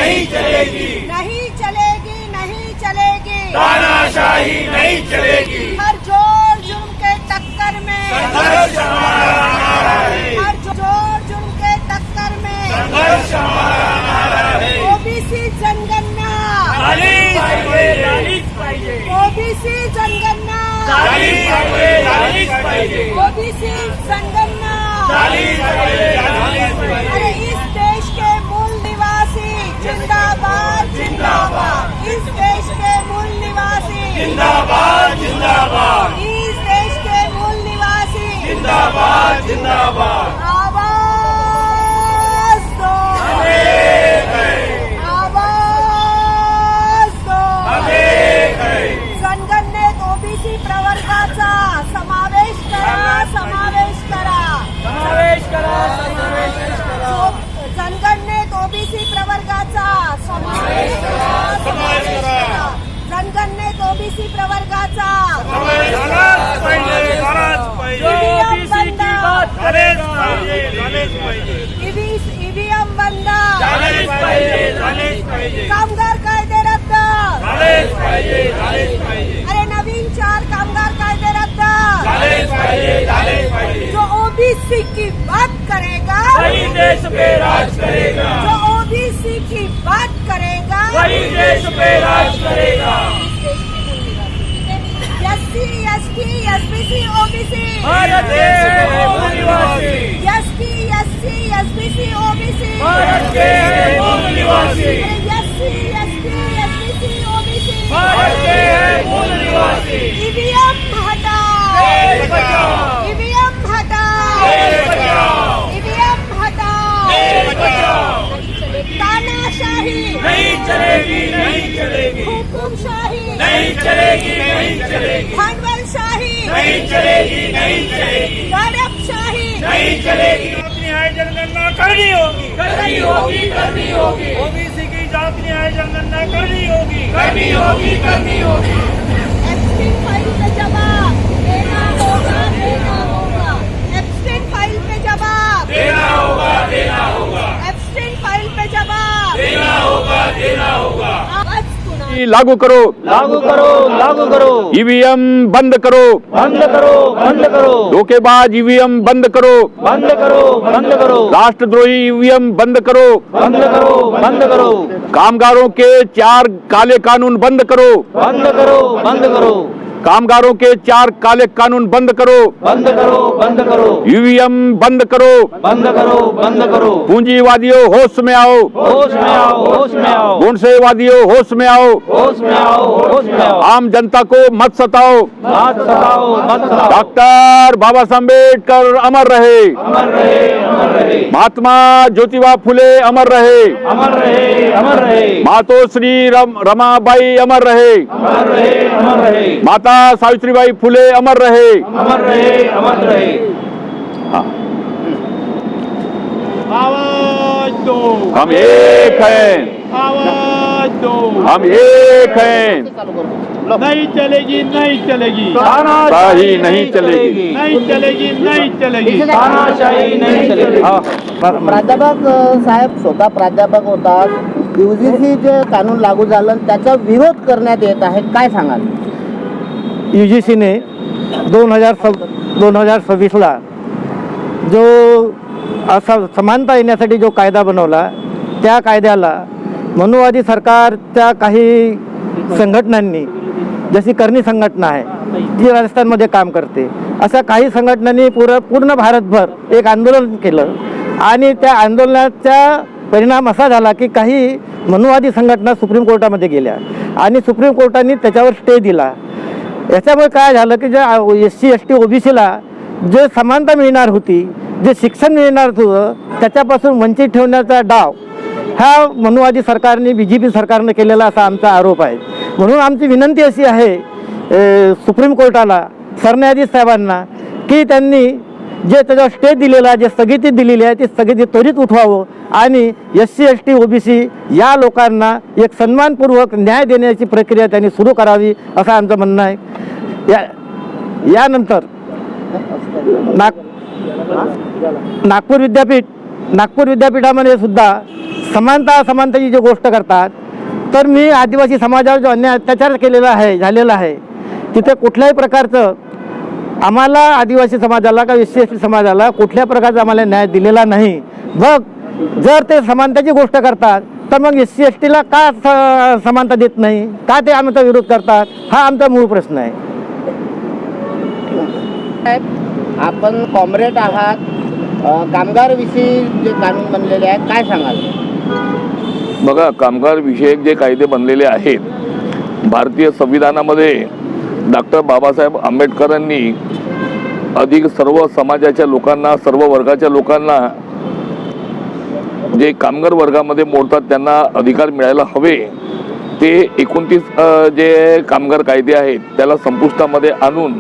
नहीं चलेगी, नहीं चलेगी, नहीं चलेगी, तानाशाही नहीं चलेगी। हर जोर जुर्म के टक्कर में संघर्ष हमारा नारा है, हर जोर जुर्म के टक्कर में संघर्ष हमारा नारा है। ओबीसी जनगणना झालीच पाहिजे, ओबीसी जनगणना झालीच पाहिजे, ओबीसी जनगणना झालीच पाहिजे। अरे इस देश के मूल निवासी जिंदाबाद जिंदाबाद, इस देश के मूल निवासी जिंदाबाद जिंदाबाद, इस देश के मूल निवासी जिंदाबाद जिंदाबाद। आवाज दो, आवाज दो। जनगणनेत ओबीसी प्रवर्गाचा समावेश करा, समावेश करा, जनगणनेत ओबीसी प्रवर्गाचा समावेश करा, समावेश करा, जनगणनेत ओबीसी प्रवर्गाचा ईव्हीएम बंद, कामगार कायदे रद्द, अरे नवीन 4 कामगार कायदे रद्द। जो ओबीसी की बात करेगा वही देश पे राज करेगा, जो ओबीसी की बात करेगा वही देश पे राज करेगा। SC ST SBC OBC, Bharat के मूल निवासी, ST SC SBC OBC, Bharat के मूल निवासी, SC ST SBC OBC, Bharat के मूल निवासी। ईवीएम हटाओ, देश बचाओ, ईवीएम हटाओ, देश बचाओ, ईवीएम हटाओ, देश बचाओ। तानाशाही नहीं चलेगी, नहीं चलेगी, हुकुमशाही नहीं चलेगी, नहीं चलेगी, भांडवलशाही नहीं चलेगी, नहीं चलेगी, गड़बशाही नहीं चलेगी। जात न्याय जनगणना करनी होगी, करनी होगी, करनी होगी। ओबीसी की जात न्याय जनगणना करनी होगी, करनी होगी, करनी होगी। एब्स्टीन फाइल पे जवाब देना होगा, देना होगा, एब्स्टीन फाइल पे जवाब देना होगा, देना होगा, एब्स्टीन फाइल पे जवाब देना होगा, देना होगा। आज सुना लागू करो, लागू करो, लागू करो, ईवीएम बंद करो, बंद करो, बंद करो, धोखेबाज ईवीएम बंद करो, बंद करो, बंद करो, राष्ट्रद्रोही ईवीएम बंद करो, बंद करो, बंद करो, कामगारों के 4 काले कानून बंद करो, बंद करो, बंद करो, कामगारों के 4 काले कानून बंद करो, बंद करो, बंद करो, ईवीएम बंद करो, बंद करो, बंद करो, पूंजीवादियों होश में आओ, होश में आओ, होश में आओ, गुंडसेवादियों होश में आओ, होश में आओ, होश में आओ, आम जनता को मत सताओ। मत सताओ, मत सताओ, डॉक्टर बाबा साहब अम्बेडकर अमर रहे, अमर रहे, अमर रहे, महात्मा ज्योतिबा फुले अमर रहे, अमर रहे, अमर रहे, मातोश्री रमाबाई अमर रहे, अमर रहे, अमर रहे, माता सावित्रीबाई फुले अमर रहे। अमर रहे, अमर रहे। आवाज दो, हम एक हैं, आवाज दो, हम एक हैं, नहीं चलेगी, नहीं चलेगी, तानाशाही नहीं चलेगी। नहीं चलेगी, नहीं चलेगी। तानाशाही नहीं चलेगी। प्राध्यापक साहेब स्वतः प्राध्यापक होतात, यूजीसी जे कानून लागू झालं त्याचा विरोध करण्यात येत आहे, काय सांगाल? यूजीसीने 2026ला जो असा समानता येण्यासाठी जो कायदा बनवला, त्या कायद्याला मनुवादी सरकारच्या काही संघटनांनी, जशी करणी संघटना आहे जी राजस्थानमध्ये काम करते, अशा काही संघटनांनी पूर्ण भारतभर एक आंदोलन केलं आणि त्या आंदोलनाचा परिणाम असा झाला की काही मनुवादी संघटना सुप्रीम कोर्टामध्ये गेल्या आणि सुप्रीम कोर्टाने त्याच्यावर स्टे दिला। याच्यामुळे काय झालं की जे SC ST OBCला जे समानता मिळणार होती, जे शिक्षण मिळणार होतं, त्याच्यापासून वंचित ठेवण्याचा डाव हा मनुवादी सरकारने BJP सरकारने केलेला असा आमचा आरोप आहे। म्हणून आमची विनंती अशी आहे सुप्रीम कोर्टाला, सरन्यायाधीश साहेबांना, की त्यांनी जे त्याच्यावर स्टे दिलेला, जे स्थगिती दिलेली आहे ती स्थगिती त्वरित उठवावं आणि SC ST OBC या लोकांना एक सन्मानपूर्वक न्याय देण्याची प्रक्रिया त्यांनी सुरू करावी असं आमचं म्हणणं आहे। यानंतर नागपूर विद्यापीठ नागपूर विद्यापीठामध्ये सुद्धा समानतेची जी गोष्ट करतात, तर मी आदिवासी समाजावर जो अन्याय अत्याचार झालेला आहे तिथे कुठल्याही प्रकारचं आम्हाला आदिवासी समाजाला का SC/ST समाजाला कुठल्या प्रकारचा आम्हाला न्याय दिलेला नाही. मग जर ते समानतेची गोष्ट करतात तर मग SC/STला का समानता देत नाही, का ते आमचा विरोध करतात, हा आमचा मूळ प्रश्न आहे. आपण कॉम्रेड आहात, कामगारविषयी जे कानून बनलेले आहेत काय सांगाल? बघा, कामगार विषयक जे कायदे बनलेले आहेत भारतीय संविधानामध्ये डॉक्टर बाबासाहेब आंबेडकरांनी अधिक सर्व समाजाच्या लोकांना, सर्व वर्गाच्या लोकांना जे कामगार वर्गामध्ये मोडतात त्यांना अधिकार मिळायला हवे, ते 29 जे कामगार कायदे आहेत त्याला संपुष्टामध्ये आणून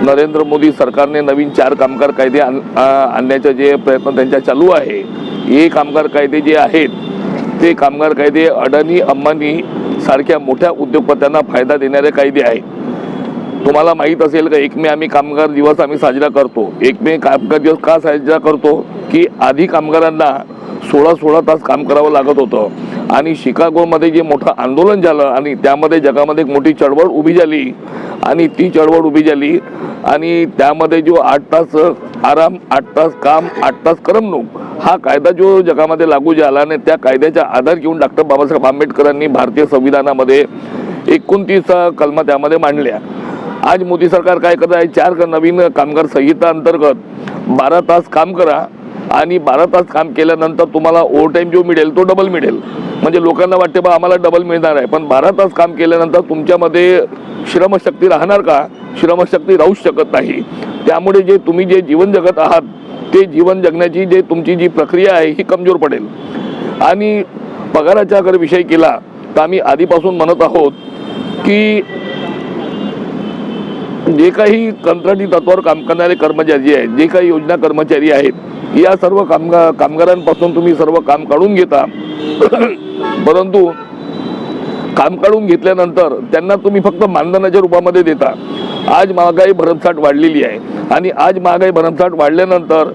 नरेंद्र मोदी सरकारने नवीन 4 कामगार कायदे आणण्याचा जे प्रयत्न त्यांच्या चालू आहे. हे कामगार कायदे जे आहेत ते कामगार कायदे अडाणी अंबानी सारख्या मोठ्या उद्योगपत्यांना फायदा देणारे कायदे आहेत. तुम्हाला माहीत असेल का, 1 मे आम्ही कामगार दिवस आम्ही साजरा करतो. 1 मे कामगार दिवस का साजरा करतो की आधी कामगारांना 16 तास काम करावं लागत होतं आणि शिकागोमध्ये जे मोठं आंदोलन झालं आणि त्यामध्ये जगामध्ये एक मोठी चळवळ उभी झाली आणि ती चळवळ उभी झाली आणि त्यामध्ये जो 8 तास आराम, 8 तास काम, 8 तास करमणूक हा कायदा जो जगामध्ये लागू झाला आणि त्या कायद्याचा आधार घेऊन डॉक्टर बाबासाहेब आंबेडकरांनी भारतीय संविधानामध्ये 29 कलमा त्यामध्ये मांडल्या. आज मोदी सरकार काय करत आहे, 4 नवीन कामगार संहिता अंतर्गत 12 तास काम करा आणि 12 तास काम केल्यानंतर तुम्हाला ओव्हरटाईम जो मिळेल तो डबल मिळेल. म्हणजे लोकांना वाटते बा आम्हाला डबल मिळणार आहे, पण 12 तास काम केल्यानंतर तुमच्यामध्ये श्रमशक्ती राहणार का? श्रमशक्ती राहूच शकत नाही. त्यामुळे जे तुम्ही जे जीवन जगत आहात ते जीवन जगण्याची जे तुमची जी प्रक्रिया आहे ही कमजोर पडेल. आणि पगाराचा अगर विषय केला तर आम्ही आधीपासून म्हणत आहोत की जे काही कंत्राटी तत्वावर काम करणारे कर्मचारी आहेत, जे काही योजना कर्मचारी आहेत, या सर्व कामगारांपासून तुम्ही सर्व काम काढून घेता. परंतु काम काढून घेतल्यानंतर त्यांना तुम्ही फक्त मानधनाच्या रूपामध्ये देता. आज महागाई भरमसाठ वाढलेली आहे आणि आज महागाई भरमसाठ वाढल्यानंतर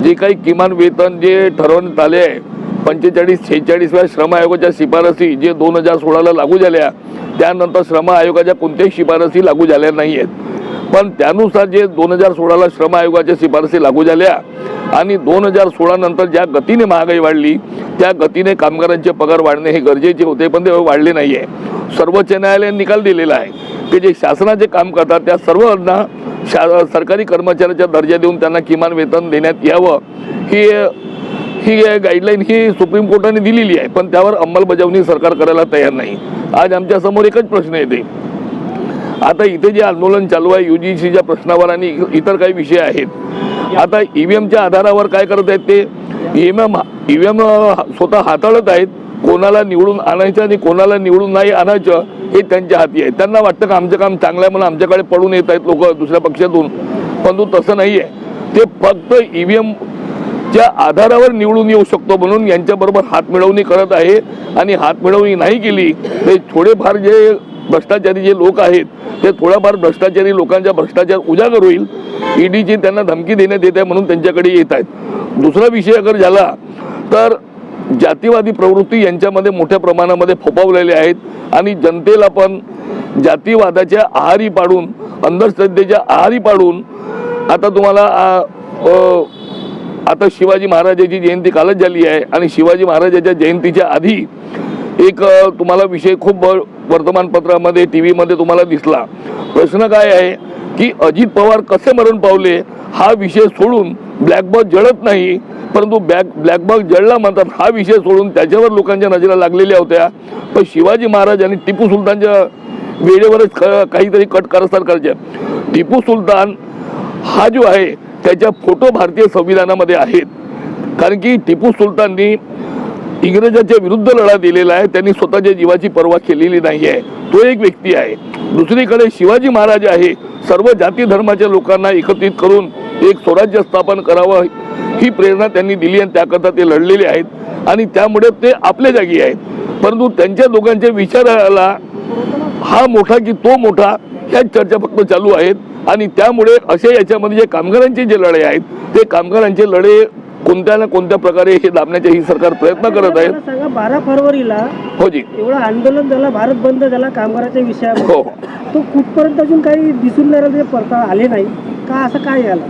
जे काही किमान वेतन जे ठरवण्यात आले आहे 45-46व्या श्रम आयोगाच्या शिफारसी जे 2016ला लागू झाल्या, त्यानंतर श्रम आयोगाच्या कोणत्याही शिफारसी लागू झाल्या नाही आहेत. पण त्यानुसार जे 2016ला श्रम आयोगाच्या शिफारसी लागू झाल्या आणि 2016 नंतर ज्या गतीने महागाई वाढली त्या गतीने कामगारांचे पगार वाढणे हे गरजेचे होते, पण ते वाढले नाही आहे. सर्वोच्च न्यायालयाने निकाल दिलेला आहे की जे शासनाचे काम करतात त्या सर्वांना सरकारी कर्मचाऱ्याचा दर्जा देऊन त्यांना किमान वेतन देण्यात यावं ही गाईडलाईन ही सुप्रीम कोर्टाने दिलेली आहे, पण त्यावर अंमलबजावणी सरकार करायला तयार नाही. आज आमच्या समोर एकच प्रश्न येते, आता इथे जे आंदोलन चालू आहे UGCच्या प्रश्नावर आणि इतर काही विषय आहेत, आता EVMच्या आधारावर काय करत आहेत ते EVM स्वतः हाताळत आहेत. कोणाला निवडून आणायचं आणि कोणाला निवडून नाही आणायचं हे त्यांच्या हाती आहे. त्यांना वाटतं का आमचं काम चांगलं आहे म्हणून आमच्याकडे पडून येत आहेत लोक दुसऱ्या पक्षातून, परंतु तसं नाही आहे. ते फक्त EVMच्या आधारावर निवडून येऊ शकतो म्हणून यांच्याबरोबर हातमिळवणी करत आहे आणि हातमिळवणी नाही केली ते थोडेफार जे भ्रष्टाचारी जे लोक आहेत ते थोडाफार भ्रष्टाचारी लोकांचा भ्रष्टाचार उजागर होईल. EDची त्यांना धमकी देण्यात येत आहे म्हणून त्यांच्याकडे येत आहेत. दुसरा विषय अगर झाला तर जातीवादी प्रवृत्ती यांच्यामध्ये मोठ्या प्रमाणामध्ये फोफावलेल्या आहेत आणि जनतेला पण जातीवादाच्या आहारी पाडून, अंधश्रद्धेच्या आहारी पाडून आता तुम्हाला आता शिवाजी महाराजांची जयंती कालच झाली आहे आणि शिवाजी महाराजांच्या जयंतीच्या आधी एक तुम्हाला विषय खूप वर्तमानपत्रामध्ये TV मध्ये तुम्हाला दिसला. प्रश्न काय आहे की अजित पवार कसे मरण पावले हा विषय सोडून ब्लॅक बॉक्स जळत नाही, परंतु ब्लॅक बॉक्स जळला म्हणतात हा विषय सोडून त्याच्यावर लोकांच्या नजरा लागलेल्या होत्या. पण शिवाजी महाराज आणि टिपू सुलतानच्या वेळेवरच काहीतरी कट कारस्थान करायचे. टिपू सुलतान हा जो आहे त्याच्या फोटो भारतीय संविधानामध्ये आहेत, कारण की टिपू सुलताननी इंग्रजांच्या विरुद्ध लढा दिलेला आहे, त्यांनी स्वतःच्या जीवाची पर्वा केलेली नाही आहे. तो एक व्यक्ती आहे. दुसरीकडे शिवाजी महाराज आहे सर्व जाती धर्माच्या लोकांना एकत्रित करून एक स्वराज्य स्थापन करावं ही प्रेरणा त्यांनी दिली आणि त्याकरता ते लढलेले आहेत आणि त्यामुळे ते आपल्या जागी आहेत. परंतु त्यांच्या दोघांच्या विचाराला हा मोठा की तो मोठा ह्याच चर्चा फक्त चालू आहेत आणि त्यामुळे असे याच्यामध्ये जे कामगारांचे जे लढे आहेत ते कामगारांचे लढे कोणत्या ना कोणत्या प्रकारे हे दाबण्याचे ही सरकार प्रयत्न करत आहे. मला सांगा 12 फरवरीला हो जी, एवढं आंदोलन झालं, भारत बंद झाला कामगाराच्या विषयावर, हो. तो कुठपर्यंत अजून काही दिसून नाही राहिलं, पडताळ आले नाही का, असं काय झालं?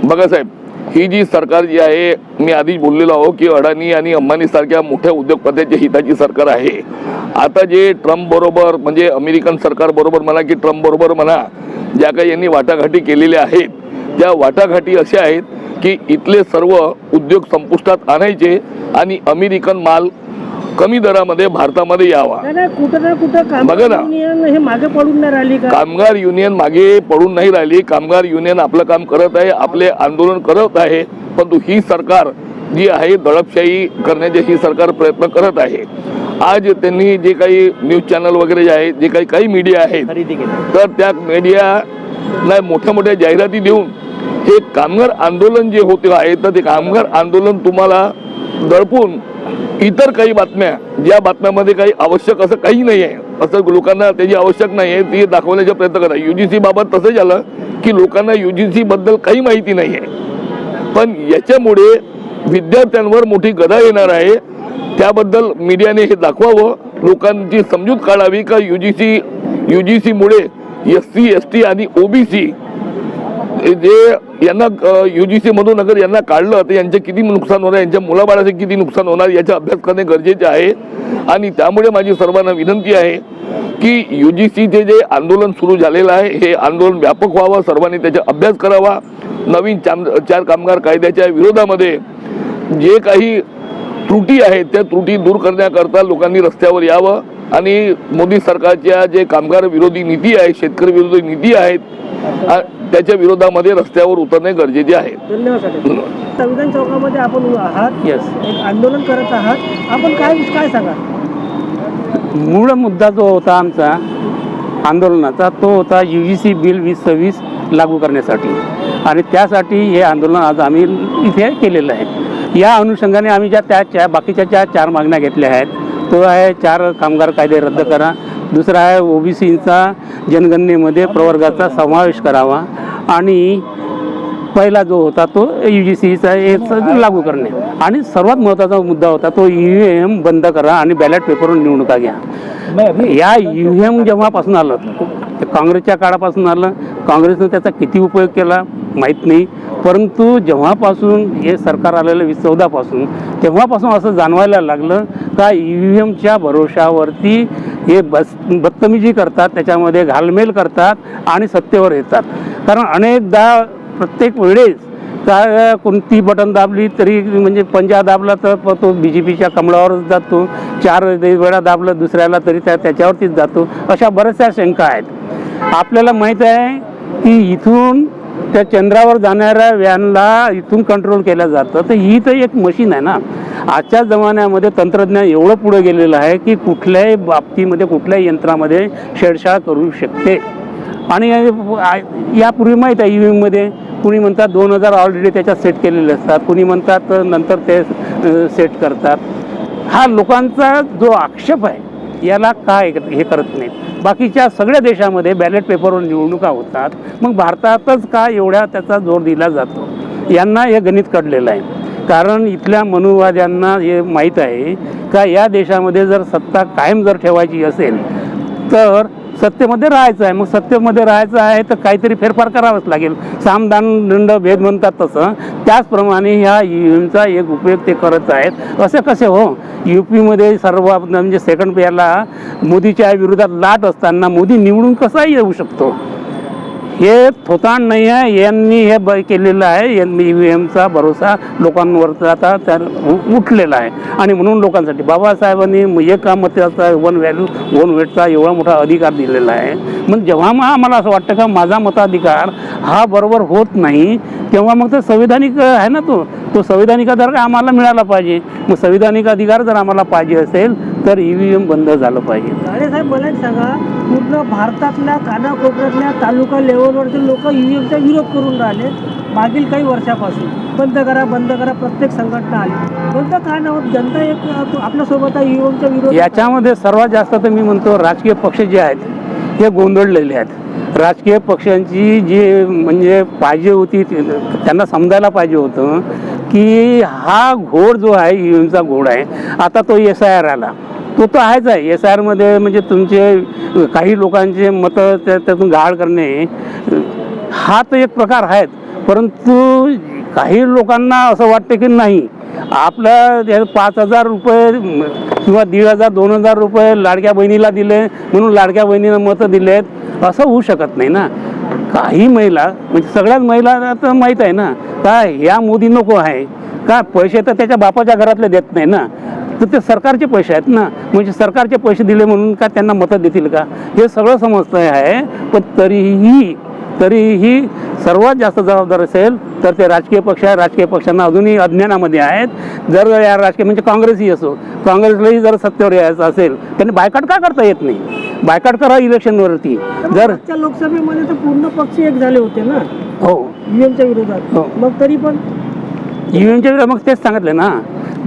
बघा साहेब, ही जी सरकार जी आहे, मी आधीच बोललेलो आहो की अडाणी आणि अंबानी सारख्या मोठ्या उद्योगपत्याच्या हिताची सरकार आहे. आता जे ट्रम्प बरोबर म्हणजे अमेरिकन सरकार बरोबर म्हणा की ट्रम्प बरोबर म्हणा, ज्या काही यांनी वाटाघाटी केलेल्या आहेत, त्या वाटाघाटी अशा आहेत की इथले सर्व उद्योग संपुष्टात आणायचे आणि अमेरिकन माल कमी दरामध्ये भारतामध्ये यावा. नाही, कुठं ना कुठं बघा कामगार ना. युनियन हे मागे पडून नाही राहिली का? कामगार युनियन मागे पडून नाही राहिली. कामगार युनियन आपलं काम करत आहे, आपले आंदोलन करत आहे. परंतु ही सरकार जी आहे दडपशाही करण्याचे ही सरकार प्रयत्न करत आहे. आज त्यांनी जे काही न्यूज चॅनल वगैरे जे आहेत, जे काही मीडिया आहेत, तर त्या मीडियाला मोठ्या मोठ्या जाहिराती देऊन हे कामगार आंदोलन जे होते आहे, तर ते कामगार आंदोलन तुम्हाला दडपून इतर काही बातम्या, ज्या बातम्यामध्ये काही आवश्यक असं काही नाही आहे, असं लोकांना त्याची आवश्यक नाही आहे, ती दाखवण्याचा प्रयत्न करा. UGC बाबत तसं झालं की लोकांना UGC बद्दल काही माहिती नाही आहे, पण याच्यामुळे विद्यार्थ्यांवर मोठी गदा येणार आहे. त्याबद्दल मीडियाने हे दाखवावं, लोकांची समजूत काढावी का UGC मुळे SC ST आणि OBC जे यांना UGC मधून अगर यांना काढलं तर यांचे किती नुकसान होणार, यांच्या मुलाबाळाचे किती नुकसान होणार, याचा अभ्यास करणे गरजेचे आहे. आणि त्यामुळे माझी सर्वांना विनंती आहे की UGCचे जे आंदोलन सुरू झालेलं आहे, हे आंदोलन व्यापक व्हावं, सर्वांनी त्याचा अभ्यास करावा. नवीन 4 कामगार कायद्याच्या विरोधामध्ये जे काही त्रुटी आहेत, त्या त्रुटी दूर करण्याकरता लोकांनी रस्त्यावर यावं आणि मोदी सरकारच्या जे कामगार विरोधी नीती आहे, शेतकरी विरोधी नीती आहेत, त्याच्या विरोधामध्ये रस्त्यावर उतरणे गरजेचे आहे. धन्यवाद साहेब. संविधान चौकामध्ये आपण आहात, यस. एक आंदोलन करत आहात, आपण काय सांगा? मूळ मुद्दा जो होता आमचा आंदोलनाचा, तो होता UGC बिल 2026 लागू करण्यासाठी, आणि त्यासाठी हे आंदोलन आज आम्ही इथे केलेलं आहे. या अनुषंगाने आम्ही बाकीच्या 4 मागण्या घेतल्या आहेत. तो आहे 4 कामगार कायदे रद्द करा, दुसरा आहे OBCचा जनगणनेमध्ये प्रवर्गाचा समावेश करावा, आणि पहिला जो होता तो UGCचा लागू करणे, आणि सर्वात महत्त्वाचा मुद्दा होता तो EVM बंद करा आणि बॅलेट पेपरवर निवडणुका घ्या. या EVM जेव्हापासून आलं, काँग्रेसच्या काळापासून आलं, काँग्रेसनं त्याचा किती उपयोग केला माहीत नाही, परंतु जेव्हापासून हे सरकार आलेलं 2014 तेव्हापासून असं जाणवायला लागलं का EVMच्या भरोशावरती हे बदतमीजी करतात, त्याच्यामध्ये घालमेल करतात आणि सत्तेवर येतात. कारण अनेकदा प्रत्येक वेळेस का कोणती बटन दाबली तरी, म्हणजे पंजा दाबला तर तो BJPच्या कमळावरच जातो, 4 वेळा दाबलं दुसऱ्याला तरी त्याच्यावरतीच जातो. अशा बऱ्याचशा शंका आहेत. आपल्याला माहीत आहे की इथून त्या चंद्रावर जाणाऱ्या व्यानला इथून कंट्रोल केलं जातं, तर ही तर एक मशीन आहे ना. आजच्या जमान्यामध्ये तंत्रज्ञान एवढं पुढे गेलेलं आहे की कुठल्याही बाबतीमध्ये, कुठल्याही यंत्रामध्ये छेडछाड करू शकते. आणि यापूर्वी माहीत आहे EVMमध्ये कुणी म्हणतात 2000 ऑलरेडी त्याच्यात सेट केलेले असतात, कुणी म्हणतात नंतर ते सेट करतात. हा लोकांचा जो आक्षेप आहे याला काय हे करत नाहीत. बाकीच्या सगळ्या देशामध्ये बॅलेट पेपरवर निवडणुका होतात, मग भारतातच का एवढ्या त्याचा जोर दिला जातो? यांना हे गणित कळलेलं आहे. कारण इथल्या मनुवाद्यांना हे माहीत आहे का या देशामध्ये जर सत्ता कायम जर ठेवायची असेल तर सत्तेमध्ये राहायचं आहे. मग सत्तेमध्ये राहायचं आहे तर काहीतरी फेरफार करावाच लागेल. साम दान दंड भेद म्हणतात तसं, त्याचप्रमाणे ह्या EVMचा एक उपयोग ते करत आहेत. असे कसे हो? UPमध्ये सर्व म्हणजे सेकंड याला मोदीच्या विरोधात लाट असताना मोदी निवडून कसा येऊ शकतो? हे थोतांड नाही आहे, यांनी हे केलेलं आहे. EVMचा भरोसा लोकांवर आता उठलेला आहे, आणि म्हणून लोकांसाठी बाबासाहेबांनी एका मताचा 1 व्हॅल्यू 1 वेटचा एवढा मोठा अधिकार दिलेला आहे. मग जेव्हा आम्हाला असं वाटतं का माझा मताधिकार हा बरोबर होत नाही, तेव्हा मग तो संविधानिक आहे ना, तो संविधानिक अधिकार आम्हाला मिळाला पाहिजे. मग संविधानिक अधिकार जर आम्हाला पाहिजे असेल तर EVM बंद झालं पाहिजे. गाडे साहेब, मला एक सांगा, पूर्ण भारतातल्या कानाकोपऱ्यातल्या तालुका लेवलवरचे लोक EVMचा विरोध करून राहिले मागील काही वर्षापासून. बंद करा प्रत्येक संघटना आली, बंद का नाही होत? जनता एक आपल्यासोबत EVMच्या विरोध. याच्यामध्ये सर्वात जास्त तर मी म्हणतो राजकीय पक्ष जे आहेत हे गोंधळलेले आहेत. राजकीय पक्षांची जी म्हणजे पाहिजे होती, त्यांना समजायला पाहिजे होतं की हा घोड जो आहे ईव्हीएमचा घोड आहे, आता तो SIR आला, तो आहेच आहे. SIR मध्ये म्हणजे तुमचे काही लोकांचे मतं त्यातून गहाळ करणे हा तर एक प्रकार आहेत, परंतु काही लोकांना असं वाटतं की नाही, आपल्या 5,000 रुपये किंवा 1,500 2,000 रुपये लाडक्या बहिणीला दिले म्हणून लाडक्या बहिणीनं मतं दिलेत, असं होऊ शकत नाही ना. काही महिला म्हणजे सगळ्याच महिला तर माहीत आहे ना का ह्या मोदी नको आहे का, पैसे तर त्याच्या बापाच्या घरातले देत नाही ना, तर ते सरकारचे पैसे आहेत ना, म्हणजे सरकारचे पैसे दिले म्हणून का त्यांना मतं देतील का, हे सगळं समजतं आहे. पण तरीही सर्वात जास्त जबाबदार असेल तर ते राजकीय पक्ष आहे. राजकीय पक्षांना अजूनही अज्ञानामध्ये आहेत. जर या राजकीय म्हणजे काँग्रेसही असो, काँग्रेसलाही जर सत्तेवर यायचं असेल त्यांनी बायकाट का करता येत नाही, बायकाट करा इलेक्शनवरती. जर लोकसभेमध्ये तर पूर्ण पक्ष एक झाले होते ना हो ईव्हीएमच्या विरोधात, हो. मग तरी पण ईव्हीएमच्या विरोधात मग तेच सांगितलं ना,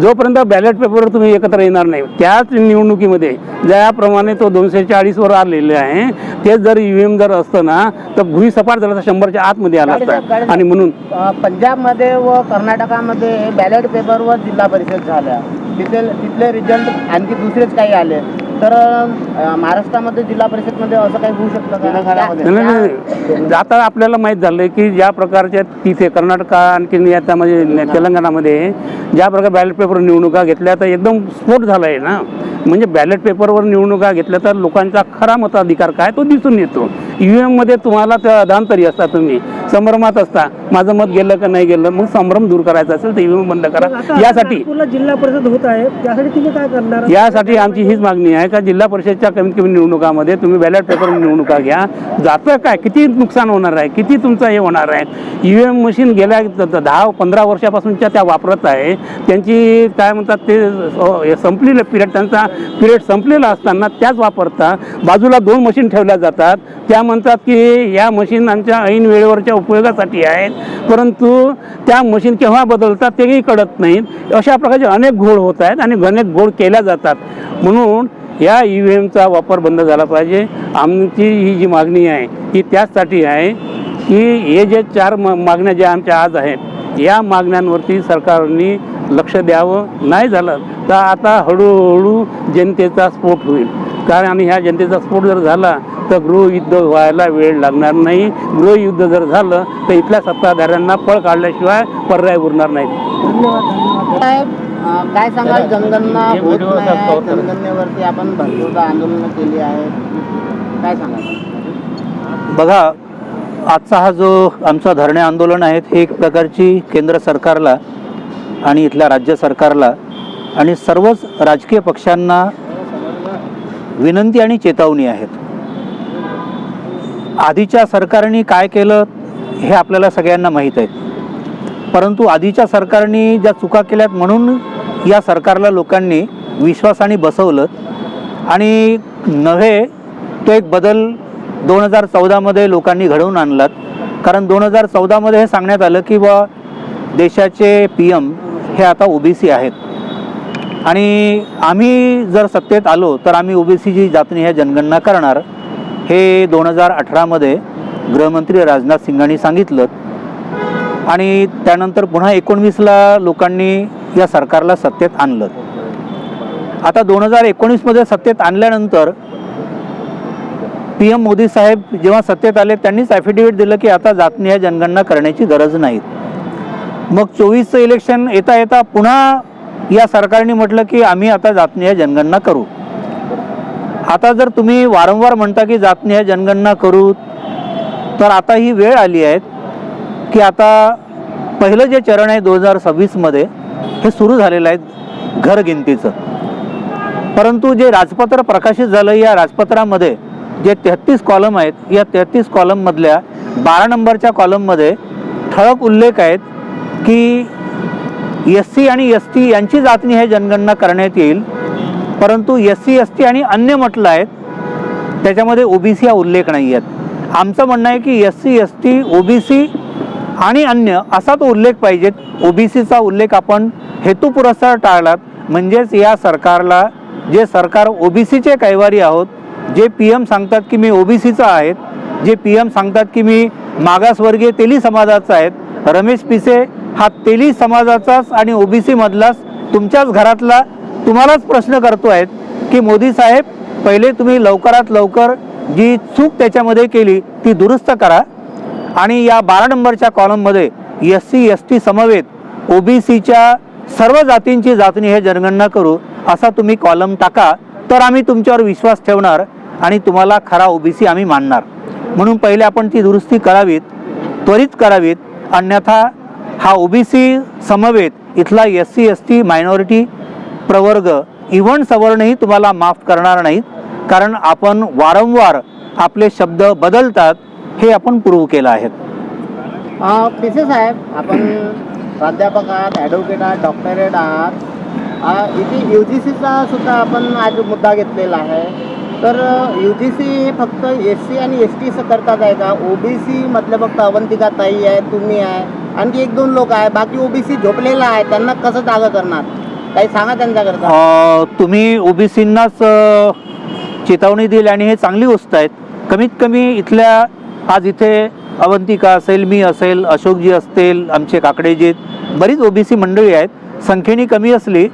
जोपर्यंत बॅलेट पेपरवर तुम्ही एकत्र येणार नाही, त्याच निवडणुकीमध्ये ज्याप्रमाणे तो 240वर आलेले आहे तेच जर ईव्हीएम जर असतं ना तर भुईसपाट झाला 100च्या आतमध्ये आला असता. आणि म्हणून पंजाबमध्ये व कर्नाटकामध्ये बॅलेट पेपरवर जिल्हा परिषद झाल्या, तिथले रिझल्ट आणखी दुसरेच काही आले, तर महाराष्ट्रामध्ये जिल्हा परिषदमध्ये असं काही होऊ शकतं का? नाही, आता आपल्याला माहीत झालं की ज्या प्रकारच्या तिथे कर्नाटक आणखी आता म्हणजे तेलंगणामध्ये ज्या प्रकारे बॅलेट पेपर निवडणुका घेतल्या तर एकदम स्फोट झाला आहे ना. म्हणजे बॅलेट पेपरवर निवडणुका घेतल्या तर लोकांचा खरा मताधिकार काय तो दिसून येतो. ईव्हीएममध्ये तुम्हाला त्या अधांतरी असता, तुम्ही संभ्रमात असता, माझं मत गेलं का नाही गेलं, मग संभ्रम दूर करायचा असेल तर ईव्हीएम बंद करा. यासाठी जिल्हा परिषद होत आहे, त्यासाठी तुम्ही काय करणार? यासाठी आमची हीच मागणी आहे का जिल्हा परिषदच्या कमीत कमी निवडणुकामध्ये तुम्ही बॅलेट पेपर निवडणुका घ्या. जातं काय, किती नुकसान होणार आहे, किती तुमचं हे होणार आहे. ईव्हीएम मशीन गेल्या 10-15 वर्षापासूनच्या त्या वापरत आहे, त्यांची काय म्हणतात ते संपलेलं पिरियड, त्यांचा पिरियड संपलेला असताना त्याच वापरता बाजूला 2 मशीन ठेवल्या जातात. त्या म्हणतात की या मशीन आमच्या ऐन वेळेवरच्या उपयोगासाठी आहेत, परंतु त्या मशीन केव्हा बदलतात तेही कळत नाहीत. अशा प्रकारचे अनेक घोळ होत आहेत आणि अनेक घोळ केल्या जातात. म्हणून या ईव्हीएमचा वापर बंद झाला पाहिजे. आमची ही जी मागणी आहे ही त्याचसाठी आहे की हे जे 4 मागण्या ज्या आमच्या आज आहेत या मागण्यांवरती सरकारने लक्ष द्यावं. नाही झालं तर आता हळूहळू जनतेचा स्फोट होईल. कारण ह्या जनतेचा स्फोट जर झाला तर गृहयुद्ध व्हायला वेळ लागणार नाही. गृहयुद्ध जर झालं तर इथल्या सत्ताधाऱ्यांना पळ काढल्याशिवाय पर्याय उरणार नाही. साहेब, काय सांगाल, जनगणना होत नाही, जनगणनेवरती आपण भरपूर आंदोलनं केली आहेत, काय सांगाल? बघा, आजचा हा जो आमचा धरणे आंदोलन आहे हे एक प्रकारची केंद्र सरकारला आणि इथल्या राज्य सरकारला आणि सर्वच राजकीय पक्षांना विनंती आणि चेतावणी आहेत. आधीच्या सरकारने काय केलं हे आपल्याला सगळ्यांना माहीत आहे, परंतु आधीच्या सरकारने ज्या चुका केल्यात म्हणून या सरकारला लोकांनी विश्वासाने बसवलं आणि नव्हे तो एक बदल 2014मध्ये लोकांनी घडवून आणलात. कारण 2014मध्ये हे सांगण्यात आलं की बा देशाचे PM हे आता OBC आहेत आणि आम्ही जर सत्तेत आलो तर आम्ही OBCची जातनिहाय जनगणना करणार, हे 2018मध्ये गृहमंत्री राजनाथ सिंगांनी सांगितलं आणि त्यानंतर पुन्हा 19ला लोकांनी या सरकारला सत्तेत आणलं. आता 2019मध्ये सत्तेत आणल्यानंतर PM मोदी साहेब जेव्हा सत्तेत आले त्यांनीच ॲफिडेव्हिट दिलं की आता जातनिहाय जनगणना करण्याची गरज नाही. मग 24चं इलेक्शन येता येता पुन्हा या सरकारने म्हटलं की आम्ही आता जातनिहाय जनगणना करू. आता जर तुम्ही वारंवार म्हणता की जातनिहाय जनगणना करू, तर आता ही वेळ आली आहे की आता पहिलं जे चरण आहे 2026मध्ये हे सुरू झालेलं आहे घरगिनतीचं. परंतु जे राजपत्र प्रकाशित झालं या राजपत्रामध्ये जे 33 कॉलम आहेत, या 33 कॉलममधल्या 12 नंबरच्या कॉलममध्ये ठळक उल्लेख आहेत की SC आणि ST यांची जातनिहाय जनगणना करण्यात येईल, परंतु SC ST आणि अन्य म्हटलं आहेत त्याच्यामध्ये OBC हा उल्लेख नाही आहेत. आमचं म्हणणं आहे की SC ST OBC आणि अन्य असा तो उल्लेख पाहिजेत. OBCचा उल्लेख आपण हेतुपुरस्सर टाळलात म्हणजेच या सरकारला, जे सरकार OBCचे कैवारी आहोत, जे PM सांगतात की मी OBCचा आहेत, जे PM सांगतात की मी मागासवर्गीय तेली समाजाचा आहेत, रमेश पिसे हा तेली समाजाचाच आणि ओबीसी मधलाच तुमच्याच घरातला तुम्हालाच प्रश्न करतो आहेत की मोदी साहेब पहिले तुम्ही लवकरात लवकर जी चूक त्याच्यामध्ये केली ती दुरुस्त करा आणि या 12 नंबरच्या कॉलममध्ये SC ST समवेत ओबीसीच्या सर्व जातींची जातनिहाय जनगणना करू असा तुम्ही कॉलम टाका, तर आम्ही तुमच्यावर विश्वास ठेवणार आणि तुम्हाला खरा ओबीसी आम्ही मानणार. म्हणून पहिले आपण ती दुरुस्ती करावीत, त्वरित करावीत, अन्यथा हा ओबीसी समवेत इथला SC ST मायनॉरिटी प्रवर्ग इव्हन सवर्णही तुम्हाला माफ करणार नाहीत, कारण आपण वारंवार आपले शब्द बदलतात हे आपण प्रूव्ह केलं आहे. पिसे साहेब, आपण प्राध्यापक आहात, ॲडव्होकेट आहात, डॉक्टरेट आहात. इथे UGCचा सुद्धा आपण आज मुद्दा घेतलेला आहे. तर UGC हे फक्त SC आणि ST करतात आहे का? OBC मधले फक्त अवंतिका ताई आहे, तुम्ही आहे, आणखी 1-2 लोक आहे, बाकी OBC झोपलेला आहे, त्यांना कसं जागा करणार? काही सांगा त्यांच्याकरता. तुम्ही ओबीसींनाच चेतावणी दिली आणि हे चांगली गोष्ट आहे. कमीत कमी इथल्या आज इथे अवंतिका असेल, मी असेल, अशोकजी असतील, आमचे काकडेजी, बरीच ओबीसी मंडळी आहेत. संख्येने कमी असली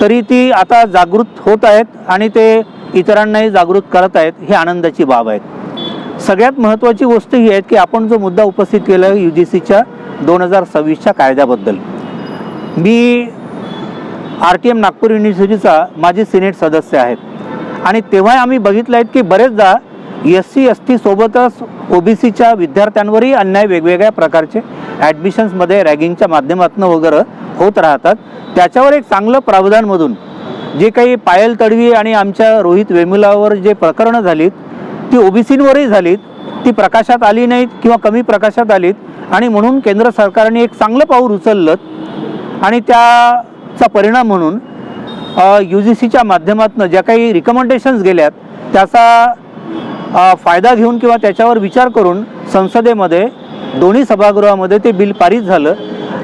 तरी ती आता जागृत होत आहेत आणि ते इतरांनाही जागृत करत आहेत, ही आनंदाची बाब आहे. सगळ्यात महत्त्वाची गोष्ट ही आहे की आपण जो मुद्दा उपस्थित केला आहे UGCच्या 2026च्या कायद्याबद्दल. मी RTM नागपूर युनिव्हर्सिटीचा माजी सिनेट सदस्य आहेत आणि तेव्हा आम्ही बघितलं आहे की बरेचदा SC ST सोबतच ओबीसीच्या विद्यार्थ्यांवरही अन्याय वेगवेगळ्या प्रकारचे ॲडमिशन्समध्ये रॅगिंगच्या माध्यमातून वगैरे होत राहतात. त्याच्यावर एक चांगलं प्रावधानमधून जे काही पायल तडवी आणि आमच्या रोहित वेमुलावर जे प्रकरणं झालीत ती ओबीसींवरही झालीत, ती प्रकाशात आली नाहीत किंवा कमी प्रकाशात आलीत आणि म्हणून केंद्र सरकारने एक चांगलं पाऊल उचललं आणि त्याचा परिणाम म्हणून UGCच्या माध्यमातून ज्या काही रिकमेंडेशन्स गेल्यात त्याचा फायदा घेऊन किंवा त्याच्यावर विचार करून संसदेमध्ये दोन्ही सभागृहामध्ये ते बिल पारित झालं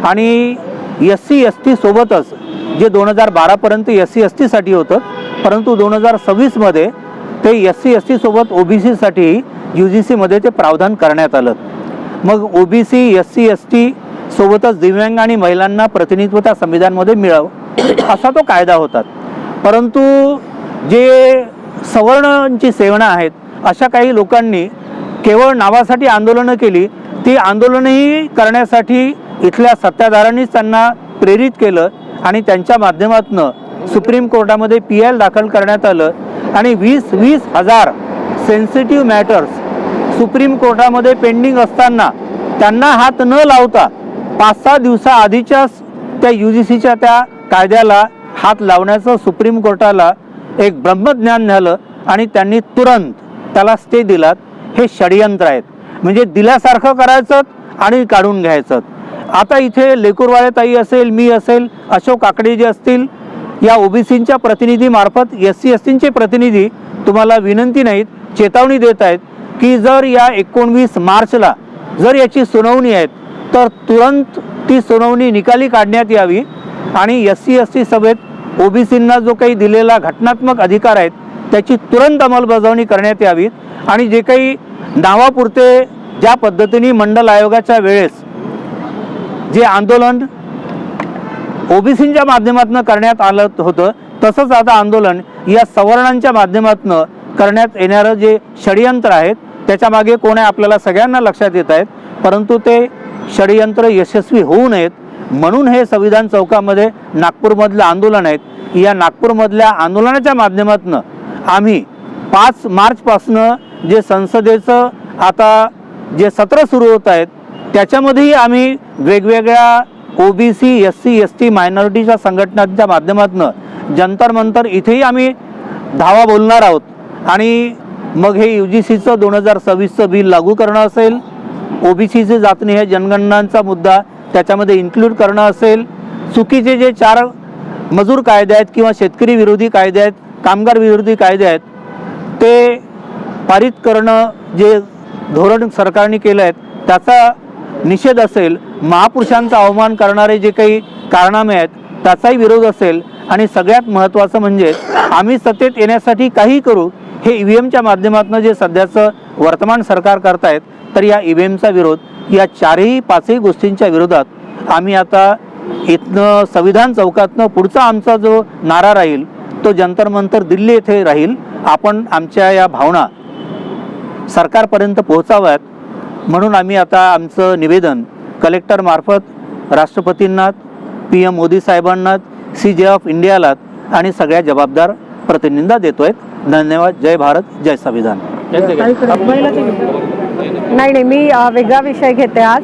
आणि SC ST सोबतच जे 2012पर्यंत SC ST साठी होतं, परंतु 2026मध्ये ते SC ST सोबत OBC साठी UGCमध्ये ते प्रावधान करण्यात आलं. मग OBC SC ST सोबतच दिव्यांग आणि महिलांना प्रतिनिधित्व त्या संविधानामध्ये मिळावं असा तो कायदा होता. परंतु जे सवर्णांची सेवना आहेत अशा काही लोकांनी केवळ नावासाठी आंदोलनं केली. ती आंदोलनही करण्यासाठी इथल्या सत्ताधाऱ्यांनीच त्यांना प्रेरित केलं आणि त्यांच्या माध्यमातून सुप्रीम कोर्टामध्ये PL दाखल करण्यात आलं आणि 20 हजार सेन्सिटिव्ह मॅटर्स सुप्रीम कोर्टामध्ये पेंडिंग असताना त्यांना हात न लावता 5-6 दिवसाआधीच्याच त्या UGCच्या त्या कायद्याला हात लावण्याचं सुप्रीम कोर्टाला एक ब्रह्मज्ञान झालं आणि त्यांनी तुरंत त्याला स्टे दिलात. हे षडयंत्र आहेत, म्हणजे दिल्यासारखं करायचं आणि काढून घ्यायचं. आता इथे लेकुरवाळे ताई असेल, मी असेल, अशोक काकडे जे असतील, या ओबीसींच्या प्रतिनिधीमार्फत SC STचे प्रतिनिधी तुम्हाला विनंती नाहीत, चेतावणी देत आहेत की जर या 19 मार्चला जर याची सुनावणी आहे तर तुरंत ती सुनावणी निकाली काढण्यात यावी आणि SC ST सभेत ओबीसींना जो काही दिलेला घटनात्मक अधिकार आहेत त्याची तुरंत अंमलबजावणी करण्यात यावी आणि जे काही नावापुरते ज्या पद्धतीने मंडल आयोगाच्या वेळेस जे आंदोलन ओबीसींच्या माध्यमातून करण्यात आलं होतं तसंच आता आंदोलन या सवर्णांच्या माध्यमातून करण्यात येणारं जे षडयंत्र आहेत त्याच्या मागे कोण आहे आपल्याला सगळ्यांना लक्षात येत आहेत, परंतु ते षडयंत्र यशस्वी होऊ नयेत म्हणून हे संविधान चौकामध्ये नागपूरमधलं आंदोलन आहेत. या नागपूरमधल्या आंदोलनाच्या माध्यमातून आम्ही 5 मार्चपासनं जे संसदेचं आता जे सत्र सुरू होत आहेत त्याच्यामध्येही आम्ही वेगवेगळ्या OBC SC ST मायनॉरिटीच्या संघटनांच्या माध्यमातून जंतर मंतर इथेही आम्ही धावा बोलणार आहोत आणि मग हे UGCचं 2026चं बिल लागू करणं असेल, OBCचे जातनिहाय जनगणनांचा मुद्दा त्याच्यामध्ये इन्क्लूड करणं असेल, चुकीचे जे 4 मजूर कायदे आहेत किंवा शेतकरी विरोधी कायदे आहेत, कामगार विरोधी कायदे आहेत ते पारित करणं जे धोरण सरकारने केलं आहे त्याचा निषेध असेल, महापुरुषांचा अवमान करणारे जे काही कारनामे आहेत त्याचाही विरोध असेल आणि सगळ्यात महत्त्वाचं म्हणजे आम्ही सत्तेत येण्यासाठी काही करू हे EVMच्या माध्यमातून जे सध्याचं वर्तमान सरकार करतायत तर या EVMचा विरोध या 4-5 गोष्टींच्या विरोधात आम्ही आता इथनं संविधान चौकातनं पुढचा आमचा जो नारा राहील तो जंतर मंतर दिल्ली येथे राहील. आपण आमच्या या भावना सरकारपर्यंत पोहोचाव्यात म्हणून आम्ही आता आमचं निवेदन कलेक्टरमार्फत राष्ट्रपतींना, PM मोदी साहेबांना, CJ ऑफ इंडियाला आणि सगळ्या जबाबदार प्रतिनिधींना देतोय. धन्यवाद. जय भारत, जय संविधान. नाही, मी वेगळा विषय घेते. आज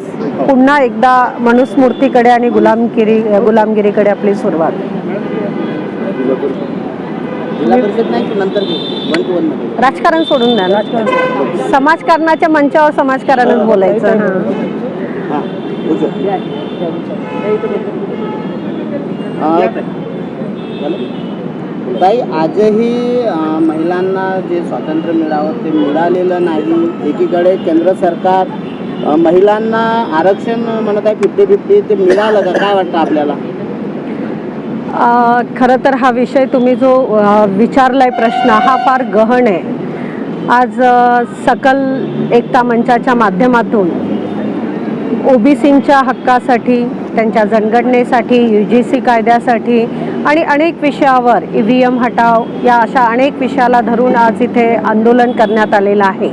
पुन्हा एकदा मनुस्मृतीकडे आणि गुलामगिरीकडे आपली सुरुवात. राजकारण सोडून द्या. समाजकारणाच्या मंचावर समाजकारणच बोलायचं. ताई, आजही महिलांना जे स्वातंत्र्य मिळावं ते मिळालेलं नाही. एकीकडे केंद्र सरकार महिलांना आरक्षण म्हणत आहे 50-50, ते मिळालं का? काय वाटतं आपल्याला? खरं तर हा विषय तुम्ही जो विचारलाय प्रश्न हा फार गहन आहे. आज सकल एकता मंचाच्या माध्यमातून OBCच्या हक्कासाठी, त्यांच्या जनगणनेसाठी, UGC कायद्यासाठी आणि अनेक विषयावर EVM हटाव या अशा अनेक विषयाला धरून आज इथे आंदोलन करण्यात आलेलं आहे.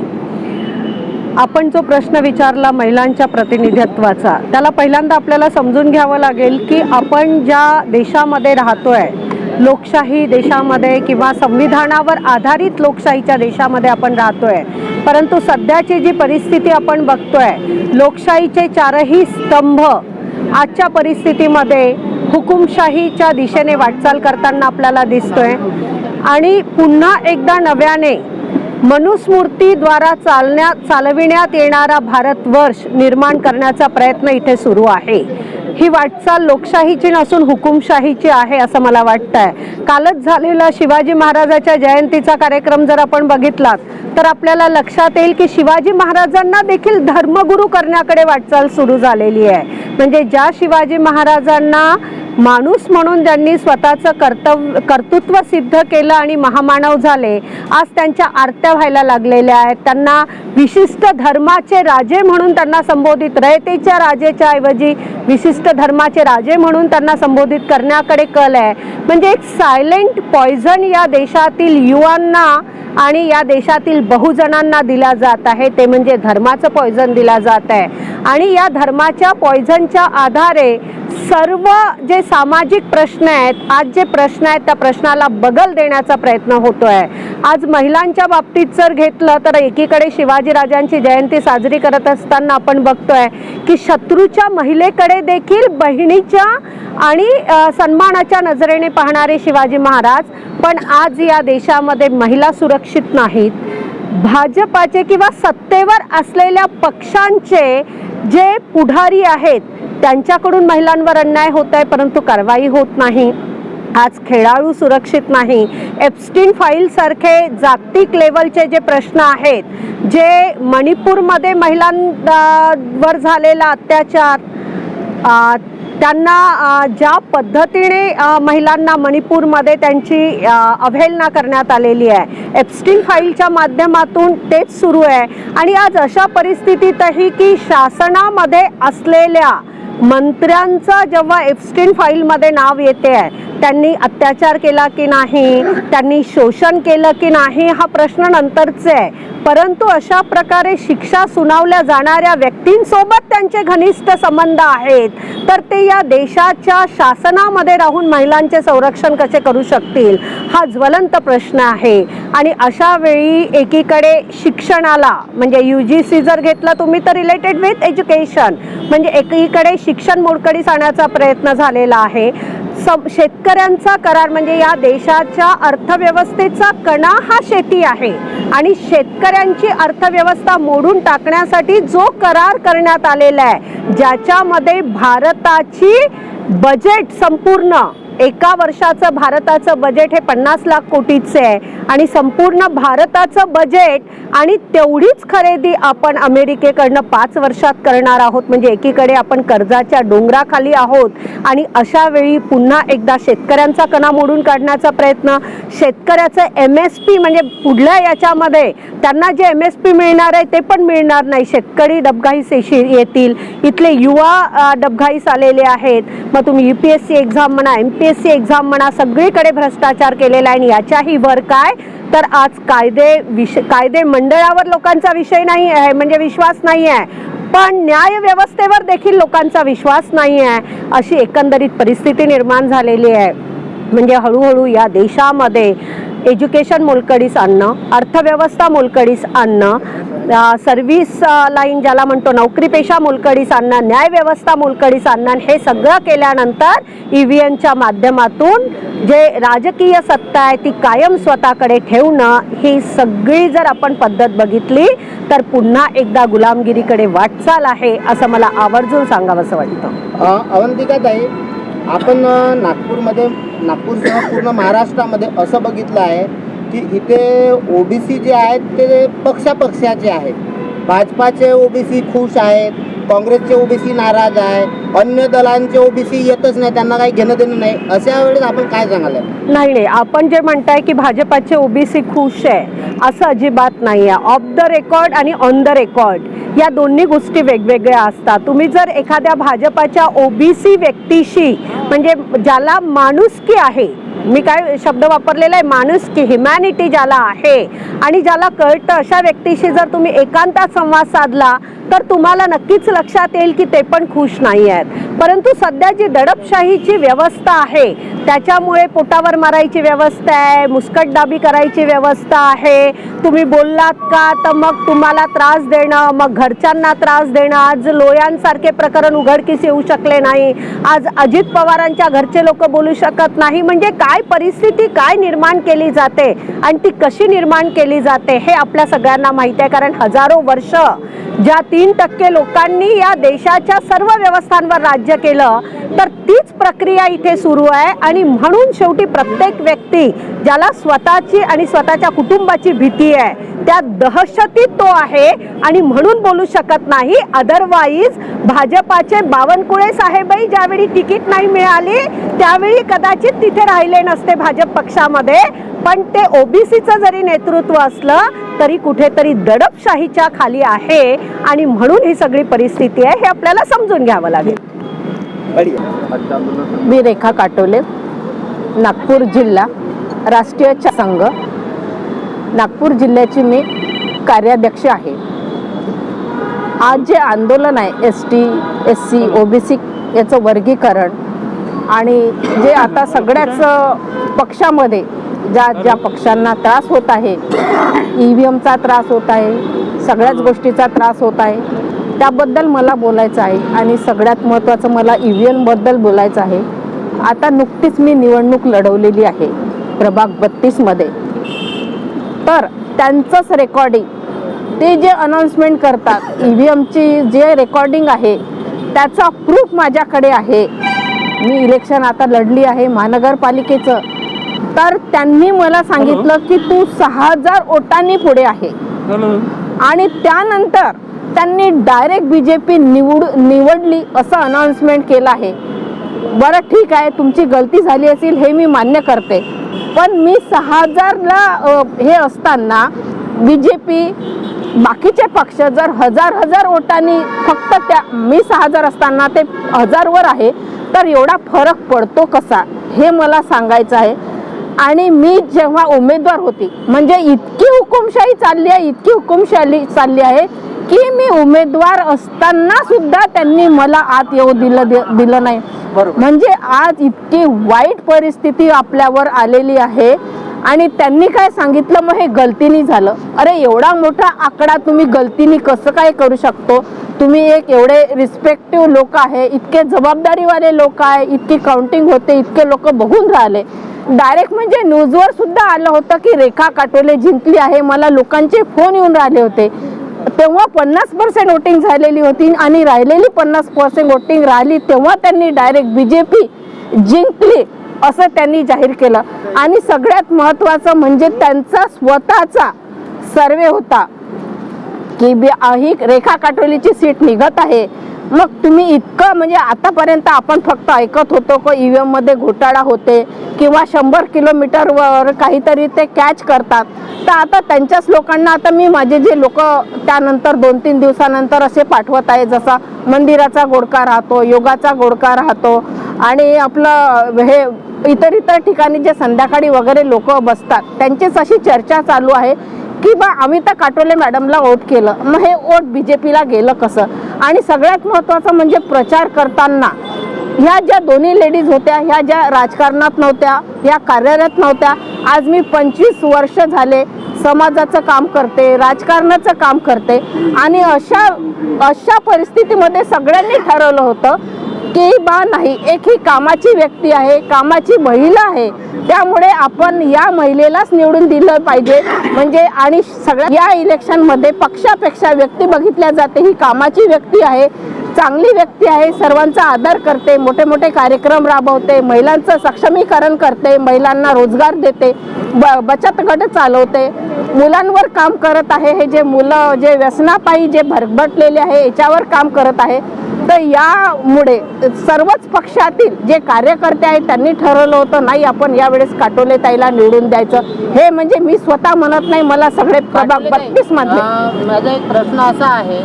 आपण जो प्रश्न विचारला महिलांच्या प्रतिनिधित्वाचा, त्याला पहिल्यांदा आपल्याला समजून घ्यावं लागेल की आपण ज्या देशामध्ये राहतोय, लोकशाही देशामध्ये किंवा संविधानावर आधारित लोकशाहीच्या देशामध्ये आपण राहतोय, परंतु सध्याची जी परिस्थिती आपण बघतोय, लोकशाहीचे चारही स्तंभ आजच्या परिस्थितीमध्ये हुकुमशाहीच्या दिशेने वाटचाल करताना आपल्याला दिसतोय. आणि पुन्हा एकदा नव्याने मनुस्मृतीद्वारा चालविण्यात येणारा भारतवर्ष निर्माण करण्याचा प्रयत्न इथे सुरू आहे. ही वाटचाल लोकशाहीची नसून हुकुमशाहीची आहे असं मला वाटतंय. कालच झालेला शिवाजी महाराजाच्या जयंतीचा कार्यक्रम जर आपण बघितलात तर आपल्याला लक्षात येईल की शिवाजी महाराजांना देखील धर्मगुरू करण्याकडे वाटचाल सुरू झालेली आहे. म्हणजे ज्या शिवाजी महाराजांना माणूस म्हणून ज्यांनी स्वतःचं कर्तृत्व सिद्ध केलं आणि महामानव झाले, आज त्यांच्या आरत्या व्हायला लागलेल्या आहेत. त्यांना विशिष्ट धर्माचे राजे म्हणून त्यांना संबोधित, रयतेच्या राजेच्या ऐवजी विशिष्ट धर्माचे राजे म्हणून त्यांना संबोधित करण्याकडे कल आहे. म्हणजे एक सायलेंट पॉयझन या देशातील युवांना आणि या देशातील बहुजनांना दिला जात आहे, ते म्हणजे धर्माचं पॉयझन दिला जात आहे. आणि या धर्माच्या पॉयझनच्या आधारे सर्व जे सामाजिक प्रश्न आहेत, आज जे प्रश्न आहेत त्या प्रश्नाला बगल देण्याचा प्रयत्न होतोय. आज महिलांच्या बाबतीत जर घेतलं तर एकीकडे शिवाजी राजांची जयंती साजरी करत असताना आपण बघतोय की शत्रूच्या महिलेकडे देखील बहिणीच्या आणि सन्मानाच्या नजरेने पाहणारे शिवाजी महाराज. पण आज या देशामध्ये महिला सुरक्षित नाहीत. भाजपाचे किंवा सत्तेवर असलेल्या पक्षांचे जे पुढारी आहेत त्यांच्याकडून महिलांवर अन्याय होत आहे, परंतु कारवाई होत नाही. आज खेळाडू सुरक्षित नाही. एप्स्टीन फाईल सारखे जागतिक लेवलचे जे प्रश्न आहेत, जे मणिपूरमध्ये महिलांवर झालेला अत्याचार, त्यांना ज्या पद्धतीने महिलांना मणिपूरमध्ये त्यांची अवहेलना करण्यात आलेली आहे, एप्स्टीन फाईलच्या माध्यमातून तेच सुरू आहे. आणि आज अशा परिस्थितीतही की शासनामध्ये असलेल्या मंत्र्यांचं जेव्हा एप्स्टीन फाईलमध्ये नाव येते आहे, त्यांनी अत्याचार केला की नाही, त्यांनी शोषण केलं की नाही हा प्रश्न नंतरचे आहे, परंतु अशा प्रकारे शिक्षा सुनावल्या जाणाऱ्या व्यक्तींसोबत त्यांचे घनिष्ठ संबंध आहेत, तर ते या देशाच्या शासनामध्ये राहून महिलांचे संरक्षण कसे करू शकतील हा ज्वलंत प्रश्न आहे. आणि अशा वेळी एकीकडे शिक्षणाला म्हणजे UGC जर घेतलं तुम्ही तर रिलेटेड विथ एज्युकेशन, म्हणजे एकीकडे शिक्षण मोडकळीस आणण्याचा प्रयत्न झालेला आहे. शेतकऱ्यांचा करार म्हणजे या देशाच्या अर्थव्यवस्थेचा कणा हा शेती आहे आणि शेतकऱ्यांची अर्थव्यवस्था मोडून टाकण्यासाठी जो करार करण्यात आलेला आहे, ज्याच्यामध्ये भारताची बजेट संपूर्ण एका वर्षाचं भारताचं बजेट हे 50 लाख कोटीचे आहे आणि संपूर्ण भारताचं बजेट आणि तेवढीच खरेदी आपण अमेरिकेकडनं 5 वर्षात करणार आहोत. म्हणजे एकीकडे आपण कर्जाच्या डोंगराखाली आहोत आणि अशा वेळी पुन्हा एकदा शेतकऱ्यांचा कणा मोडून काढण्याचा प्रयत्न, शेतकऱ्याचं MSP म्हणजे पुढल्या याच्यामध्ये त्यांना जे MSP मिळणार आहे ते पण मिळणार नाही. शेतकरी डबघाईस येतील, इथले युवा डबघाईस आलेले आहेत. मग तुम्ही UPSC एक्झाम म्हणा, MPSC एक्झाम म्हणा, सगळीकडे भ्रष्टाचार केलेला आहे. आणि याच्याही वर काय तर आज कायदे मंडळावर लोकांचा विषय नाही आहे, म्हणजे विश्वास नाही आहे, पण न्याय व्यवस्थेवर देखील लोकांचा विश्वास नाही आहे. अशी एकंदरीत परिस्थिती निर्माण झालेली आहे. म्हणजे हळूहळू या देशामध्ये एज्युकेशन मोलकळीस आणणं, अर्थव्यवस्था मोलकळीस आणणं, सर्व्हिस लाईन ज्याला म्हणतो नोकरीपेशा मोलकळीस आणणं, न्यायव्यवस्था मोलकळीस आणणं, हे सगळं केल्यानंतर EVMच्या माध्यमातून जे राजकीय सत्ता आहे ती कायम स्वतःकडे ठेवणं, ही सगळी जर आपण पद्धत बघितली तर पुन्हा एकदा गुलामगिरीकडे वाटचाल आहे असं मला आवर्जून सांगावंसं वाटतं. अवंतिकाताई, आपण नागपूरसह पूर्ण महाराष्ट्रामध्ये असं बघितलं आहे की इथे OBC जे आहेत ते पक्षाचे आहेत. भाजपाचे OBC खुश आहेत, काँग्रेसचे OBC नाराज आहे, अन्य दलांचे OBC येतच नाही, त्यांना काही घेणं देणं नाही. अशा वेळेस आपण काय सांगाल? नाही, आपण जे म्हणताय की भाजपाचे OBC खुश आहे असं अजिबात नाही आहे. ऑफ द रेकॉर्ड आणि ऑन द रेकॉर्ड या दोन्ही गोष्टी वेगवेगळ्या असतात. तुम्ही जर एखाद्या भाजपाच्या OBC व्यक्तीशी म्हणजे ज्याला माणुसकी आहे, मी काय शब्द वापरलेला आहे, माणुसकी, ह्युमॅनिटी ज्याला आहे आणि ज्याला कळतं अशा व्यक्तीशी जर तुम्ही एकांतात संवाद साधला तर तुम्हाला नक्कीच लक्षात येईल की ते पण खुश नाही आहेत. परंतु सध्या जी दडपशाहीची व्यवस्था आहे त्याच्यामुळे पोटावर मारायची व्यवस्था आहे, मुस्कटदाबी करायची व्यवस्था आहे. तुम्ही बोललात का तर मग तुम्हाला त्रास देणं, मग घरच्यांना त्रास देणं. आज लोयांसारखे प्रकरण उघडकीस येऊ शकले नाही, आज अजित पवारांच्या घरचे लोक बोलू शकत नाही. म्हणजे काय परिस्थिती काय निर्माण केली जाते आणि ती कशी निर्माण केली जाते हे आपल्या सगळ्यांना माहिती आहे. कारण हजारो वर्ष ज्या 3% लोकांनी या देशाच्या सर्व व्यवस्थांवर राज्य केलं तर तीच प्रक्रिया इथे सुरू आहे. आणि म्हणून शेवटी प्रत्येक व्यक्ती ज्याला स्वतःची आणि स्वतःच्या कुटुंबाची भीती आहे त्या दहशतीत तो आहे आणि म्हणून बोलू शकत नाही. अदरवाईज भाजपाचे बावनकुळे साहेबही ज्यावेळी तिकीट नाही मिळाली त्यावेळी कदाचित तिथे राहिले नसते भाजप पक्षामध्ये. पण ते OBCचं जरी नेतृत्व असलं तरी कुठेतरी दडपशाहीच्या खाली आहे आणि म्हणून ही सगळी परिस्थिती आहे, हे आपल्याला समजून घ्यावं लागेल. मी रेखा काटोले, नागपूर जिल्हा राष्ट्रीय संघ, नागपूर जिल्ह्याची मी कार्याध्यक्ष आहे. आज जे आंदोलन आहे ST SC OBC याचं वर्गीकरण आणि जे आता सगळ्याच पक्षामध्ये ज्या पक्षांना त्रास होत आहे, EVMचा त्रास होत आहे, सगळ्याच गोष्टीचा त्रास होत आहे, त्याबद्दल मला बोलायचं आहे. आणि सगळ्यात महत्त्वाचं मला EVMबद्दल बोलायचं आहे. आता नुकतीच मी निवडणूक लढवलेली आहे प्रभाग 32मध्ये. तर त्यांचंच रेकॉर्डिंग ते जे अनाउन्समेंट करतात EVMची जे रेकॉर्डिंग आहे त्याचा प्रूफ माझ्याकडे आहे. मी इलेक्शन आता लढली आहे महानगरपालिकेचं, तर त्यांनी मला सांगितलं की तू 6000 वोटांनी पुढे आहे आणि त्यानंतर त्यांनी डायरेक्ट BJP निवडली असं अनाउन्समेंट केलं आहे. बरं ठीक आहे, तुमची गलती झाली असेल हे मी मान्य करते, पण मी 6000ला हे असताना BJP बाकीचे पक्ष जर हजार वोटांनी फक्त मी 6000 असताना ते 1000वर आहे, तर एवढा फरक पडतो कसा हे मला सांगायचं आहे. आणि मी जेव्हा उमेदवार होती म्हणजे इतकी हुकुमशाही चालली आहे की मी उमेदवार असताना सुद्धा त्यांनी मला आत येऊ दिलं नाही. म्हणजे आज इतकी वाईट परिस्थिती आपल्यावर आलेली आहे. आणि त्यांनी काय सांगितलं, मग हे गलतीने झालं. अरे एवढा मोठा आकडा तुम्ही गलतीने कसं काय करू शकतो? तुम्ही एक एवढे रिस्पेक्टिव्ह लोक आहे, इतके जबाबदारीवाले लोक आहे, इतकी काउंटिंग होते, इतके लोक बघून राहिले. डायरेक्ट म्हणजे न्यूजवर सुद्धा आलं होतं की रेखा काटोले जिंकली आहे. मला लोकांचे फोन येऊन राहिले होते. तेव्हा 50% वोटिंग झालेली होती आणि राहिलेली 50% वोटिंग राहिली तेव्हा त्यांनी डायरेक्ट BJP जिंकली. असं त्यांनी जाहीर केलं. आणि सगळ्यात महत्त्वाचं म्हणजे त्यांचा स्वतःचा सर्वे होता की ही रेखा काटोलीची सीट निघत आहे. मग तुम्ही इतकं म्हणजे आतापर्यंत आपण फक्त ऐकत होतो की EVM मध्ये घोटाळा होते किंवा 100 किलोमीटरवर काहीतरी ते कॅच करतात. तर आता त्यांच्याच लोकांना आता मी माझे जे लोक त्यानंतर 2-3 दिवसानंतर असे पाठवत आहे, जसा मंदिराचा गोडका राहतो, योगाचा गोडका राहतो आणि आपलं हे इतर ठिकाणी जे संध्याकाळी वगैरे लोक बसतात त्यांचीच अशी चर्चा चालू आहे की बा आम्ही तर काटोले मॅडमला वोट केलं, मग हे वोट BJPला गेलं कसं. आणि सगळ्यात महत्त्वाचं म्हणजे प्रचार करताना ह्या ज्या दोन्ही लेडीज होत्या, ह्या ज्या राजकारणात नव्हत्या, ह्या कार्यरत नव्हत्या. आज मी 25 वर्ष झाले समाजाचं काम करते, राजकारणाचं काम करते आणि अशा परिस्थितीमध्ये सगळ्यांनी ठरवलं होतं की बा नाही, एक ही कामाची व्यक्ती आहे, कामाची महिला आहे, त्यामुळे आपण या महिलेलाच निवडून दिलं पाहिजे. म्हणजे आणि सगळ्या या इलेक्शनमध्ये पक्षापेक्षा व्यक्ती बघितल्या जाते. ही कामाची व्यक्ती आहे, चांगली व्यक्ती आहे, सर्वांचा आदर करते, मोठे मोठे कार्यक्रम राबवते, महिलांचं सक्षमीकरण करते, महिलांना रोजगार देते, बचत गट चालवते, मुलांवर काम करत आहे. हे जे मुलं जे व्यसनापायी जे भरभटलेले आहे याच्यावर काम करत आहे. तर यामुळे सर्वच पक्षातील जे कार्यकर्ते आहेत त्यांनी ठरवलं होतं नाही, आपण यावेळेस काटोले ताईला निवडून द्यायचं. हे म्हणजे मी स्वतः म्हणत नाही, मला सगळे प्रभाग 32 म्हणते. माझा एक प्रश्न असा आहे,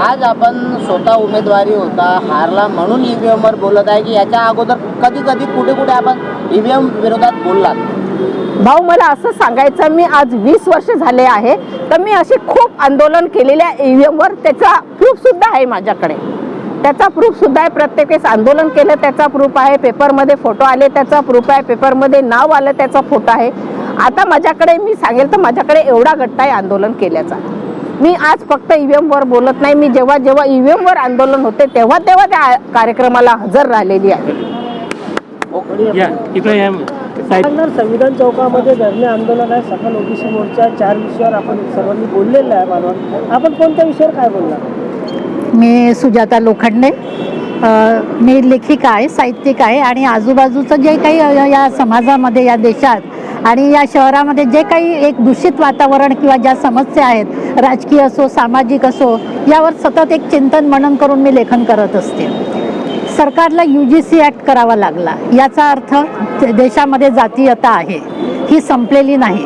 आज आपण स्वतः उमेदवारी होता, हारला म्हणून EVM वर बोलत आहे की याच्या अगोदर कधी कधी कुठे कुठे आपण EVM विरोधात बोललात? भाऊ, मला असं सांगायचं, मी आज 20 वर्ष झाले आहे, तर मी अशी खूप आंदोलन केलेल्या EVM वर, त्याचा प्रूफ सुद्धा आहे माझ्याकडे. त्याचा प्रूफ सुद्धा आहे. प्रत्येक वेळेस आंदोलन केलं त्याचा प्रूफ आहे, पेपरमध्ये फोटो आले त्याचा प्रूफ आहे, पेपरमध्ये नाव आलं त्याचा फोटो आहे. आता माझ्याकडे मी सांगेल तर माझ्याकडे एवढा गट्टा आहे आंदोलन केल्याचा. मी आज फक्त EVM वर बोलत नाही, मी जेव्हा जेव्हा EVM वर आंदोलन होते तेव्हा तेव्हा त्या कार्यक्रमाला हजर राहिलेली आहे. संविधान चौकामध्ये धरणे आंदोलन आहे, सकल OBC मोर्चा, 4 विषयावर आपण सर्वांनी बोललेलं आहे. मानव, आपण कोणत्या विषयावर काय बोलणार? मी सुजाता लोखंडे, मी लेखिका आहे, साहित्यिक आहे आणि आजूबाजूचं जे काही या समाजामध्ये, या देशात आणि या शहरामध्ये जे काही एक दूषित वातावरण किंवा ज्या समस्या आहेत, राजकीय असो सामाजिक असो, यावर सतत एक चिंतन मनन करून मी लेखन करत असते. सरकारला UGC ॲक्ट करावा लागला, याचा अर्थ देशामध्ये जातीयता आहे, ही संपलेली नाही.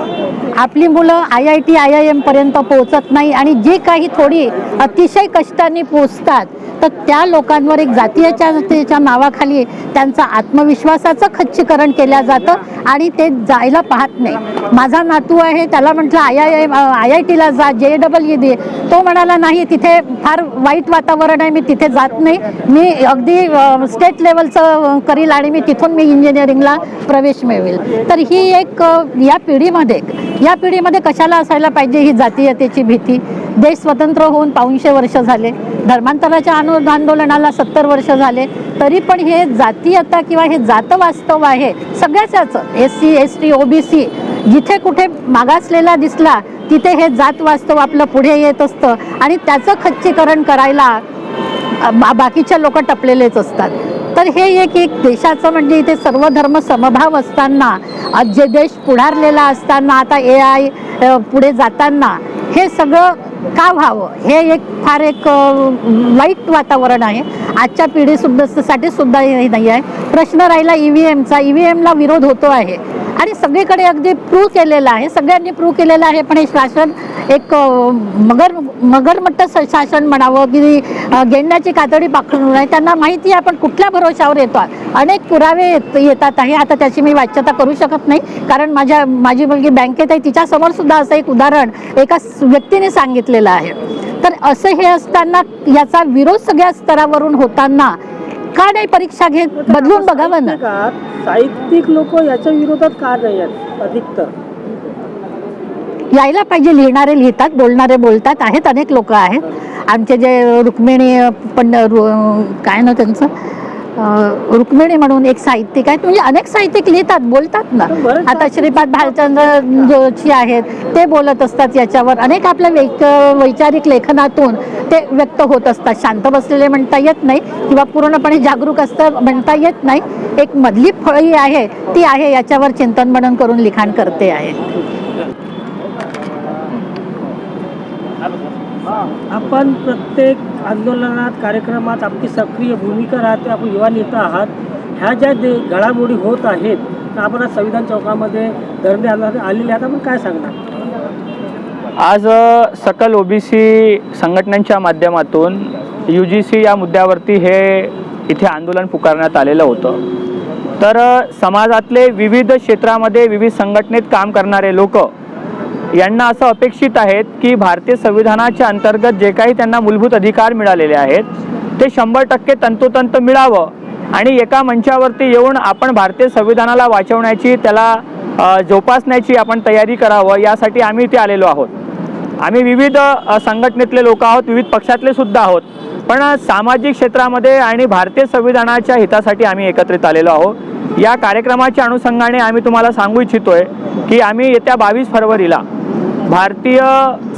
आपली मुलं IIT IIM पर्यंत पोहोचत नाही आणि जे काही थोडी अतिशय कष्टाने पोचतात तर त्या लोकांवर एक जातीयतेच्या नावाखाली त्यांचा आत्मविश्वासाचं खच्चीकरण केलं जातं आणि ते जायला पाहत नाही. माझा नातू आहे, त्याला म्हटलं IITला जा, JEE दे, तो म्हणाला नाही, तिथे फार वाईट वातावरण आहे, मी तिथे जात नाही, मी अगदी स्टेट लेवलचं करील आणि मी तिथून मी इंजिनिअरिंगला प्रवेश मिळवेल. तर ही एक या पिढीमध्ये कशाला असायला पाहिजे ही जातीयतेची भीती. देश स्वतंत्र होऊन 500 वर्ष झाले, धर्मांतराच्या आंदोलनाला 70 वर्ष झाले, तरी पण हे जातीयता किंवा हे जातवास्तव आहे सगळ्याच, SC ST OBC जिथे कुठे मागासलेला दिसला तिथे हे जातवास्तव आपलं पुढे येत असतं आणि त्याचं खच्चीकरण करायला बाकीचे लोक टपलेलेच असतात. तर हे एक देशाचं म्हणजे इथे सर्व धर्म समभाव असताना, जे देश पुढारलेला असताना, आता AI पुढे जाताना हे सगळं का व्हावं, हे फार एक वाईट वातावरण आहे. आजच्या पिढीसाठी सुद्धा हे नाही आहे. प्रश्न राहिला EVMचा. EVMला विरोध होतो आहे आणि सगळीकडे अगदी प्रूव्ह केलेलं आहे, सगळ्यांनी प्रूव्ह केलेलं आहे. पण हे शासन एक मगरमट्ट शासन म्हणावं की गेंड्याची कातडी पाखडून आहे. त्यांना माहिती आहे आपण कुठल्या भरोशावर येतो. अनेक पुरावे येतात आहे. आता त्याची मी वाच्यता करू शकत नाही कारण माझी मुलगी बँकेत आहे, तिच्यासमोर सुद्धा असं एक उदाहरण एका व्यक्तीने सांगितलेलं आहे. तर असं हे असताना याचा विरोध सगळ्या स्तरावरून होताना का नाही परीक्षा घेत, बदलून बघावं ना. साहित्यिक लोक याच्या विरोधात का नाही आहेत? अधिकतर यायला पाहिजे. लिहिणारे लिहितात, बोलणारे बोलतात, आहेत अनेक लोक आहेत. आमचे जे रुक्मिणी काय ना त्यांचं रुक्मिणी म्हणून एक साहित्यिक आहेत, म्हणजे अनेक साहित्यिक लिहितात, बोलतात ना. आता श्रीपाद भालचंद्र जोशी आहेत, ते बोलत असतात याच्यावर. अनेक आपल्या वैचारिक लेखनातून ते व्यक्त होत असतात. शांत बसलेले म्हणता येत नाही किंवा पूर्णपणे जागरूक असतं म्हणता येत नाही. एक मधली फळी आहे ती आहे, याच्यावर चिंतन मनन करून लिखाण करते आहे. आपण प्रत्येक आंदोलनात कार्यक्रमात आपली सक्रिय भूमिका राहते. आपण युवा नेता आहात. ह्या ज्या घडामोडी होत आहेत, आपण आज संविधान चौकामध्ये धरणे आलेले आहेत, आपण काय सांगणार? आज सकल ओबीसी संघटनांच्या माध्यमातून UGC या मुद्द्यावरती हे इथे आंदोलन पुकारण्यात आलेलं होतं. तर समाजातले विविध क्षेत्रामध्ये विविध संघटनेत काम करणारे लोक यांना असं अपेक्षित आहेत की भारतीय संविधानाच्या अंतर्गत जे काही त्यांना मूलभूत अधिकार मिळालेले आहेत ते 100% तंतोतंत मिळावं आणि एका मंचावरती येऊन आपण भारतीय संविधानाला वाचवण्याची, त्याला जोपासण्याची आपण तयारी करावं, यासाठी आम्ही इथे आलेलो आहोत. आम्ही विविध संघटनेतले लोक आहोत, विविध पक्षातले सुद्धा आहोत, पण सामाजिक क्षेत्रामध्ये आणि भारतीय संविधानाच्या हितासाठी आम्ही एकत्रित आलेलो आहोत. या कार्यक्रमाच्या अनुषंगाने आम्ही तुम्हाला सांगू इच्छितोय की आम्ही येत्या 22 फरवरीला भारतीय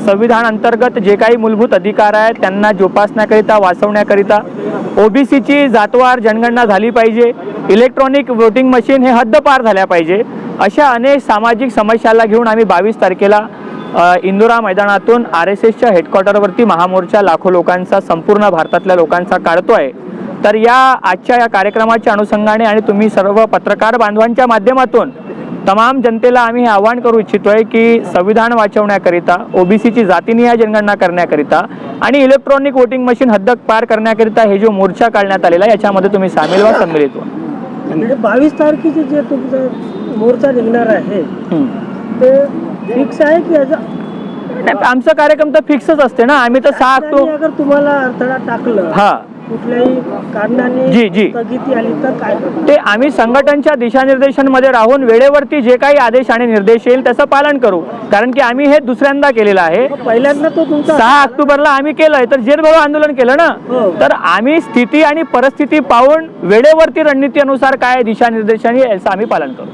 संविधान अंतर्गत जे काही मूलभूत अधिकार आहेत त्यांना जोपासण्याकरिता, वाचवण्याकरिता OBCची जातवार जनगणना झाली पाहिजे, इलेक्ट्रॉनिक वोटिंग मशीन हे हद्दपार झाल्या पाहिजे, अशा अनेक सामाजिक समस्याला घेऊन आम्ही 22 तारखेला इंदोरा मैदानातून RSSच्या हेडक्वार्टरवरती महामोर्चा लाखो लोकांचा, संपूर्ण भारतातल्या लोकांचा काढतोय. तर आजच्या या कार्यक्रमाच्या अनुषंगाने आणि तुम्ही सर्व पत्रकार बांधवांच्या माध्यमातून तमाम जनतेला आम्ही आवाहन करू इच्छितोय की संविधान वाचवण्याकरिता, OBCची जातीनिहाय जनगणना करण्याकरिता आणि इलेक्ट्रॉनिक वोटिंग मशीन हद्द पार करण्याकरिता हे जो मोर्चा काढण्यात आलेला आहे याच्यामध्ये तुम्ही सामील व्हा, सम्मिलित व्हा. म्हणजे 22 तारखेचे जे तुमचा मोर्चा निघणार आहे ते फिक्स आहे की आमचा कार्यक्रम तर फिक्सच असते ना. आम्ही तर 6 ऑक्टोबर अगर तुम्हाला अडथळा टाकलं, कुठल्याही कारणाने स्थगिती आली तर काय? ते आम्ही संघटनांच्या दिशानिर्देशांमध्ये राहून वेळेवरती जे काही आदेश आणि निर्देश येईल त्याचं पालन करू. कारण की आम्ही हे दुसऱ्यांदा केलेलं आहे. पहिल्यांदा तो तुमचा 6 ऑक्टोबरला आम्ही केलंय, तर जेरबरो आंदोलन केलं ना. तर आम्ही स्थिती आणि परिस्थिती पाहून वेळेवरती रणनीतीनुसार काय दिशानिर्देशांनी याचं आम्ही पालन करू.